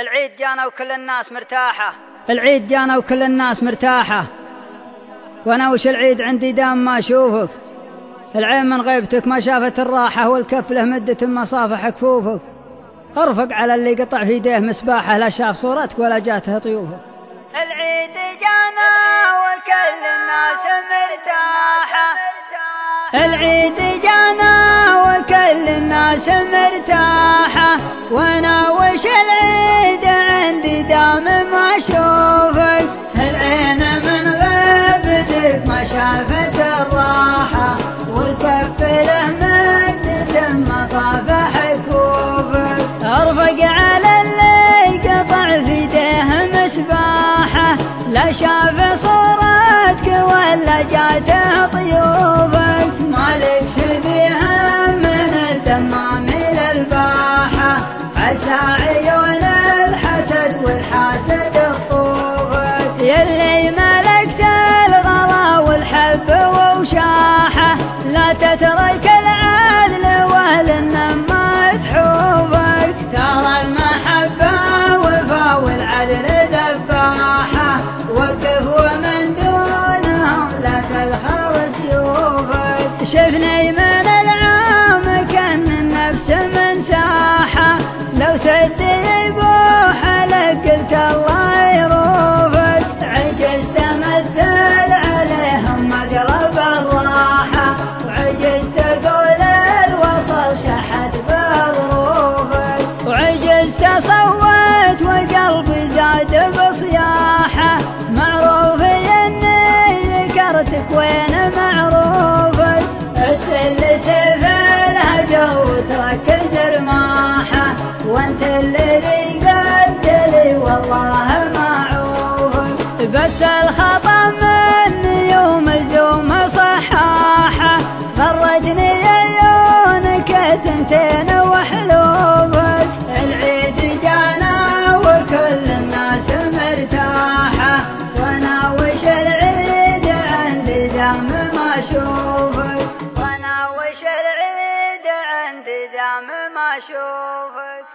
العيد جانا وكل الناس مرتاحة، العيد جانا وكل الناس مرتاحة، وانا وش العيد عندي دام ما اشوفك. العين من غيبتك ما شافت الراحة، والكف له مدة ما صافح كفوفك. ارفق على اللي قطع في يديه مسباحة، لا شاف صورتك ولا جاته طيوفك. العيد جانا وكل الناس مرتاحة، العيد جانا وكل الناس مرتاحة، وانا وش العيد عندي دام ما اشوفك. العين من غيبتك ما شافت الراحة، والكف له مدة ما صافح كفوفك. ارفق على اللي قطع في يديه مسباحة، لا شاف صورتك ولا جاته طيوفك. مالك شبيها من الدمام الى الباحة، عسى عيون الحسد والحاسد الطوفك. يلي ملكت الغلا والحب ووشاحة، لا تترك العدل واهل النما تحوفك. ترى المحبة وفا والعدل ذباحة، وقف ومن دونهم لا تلخر سيوفك. شفني من العام كان النفس من ساحة، لو سد يبوح لك قلت الله يروفك. عجزت امثل عليهم مقرب الراحة، وعجزت اقول الوصل شحت بظروفك. وعجزت اصوت وقلبي زاد بصياحة، معروفي اني ذكرتك وين معروفك. تسلس في الهجر وتركز رماحة، وانت الذي قلت لي والله ما عوفك. بس الخطا مني وملزوم صحاحة، غرتني عيونك تنتين وحلوفك. العيد جانا وكل الناس مرتاحة، وانا وش العيد عندي دام ما اشوفك. وانا وش العيد عندي دام ما اشوفك.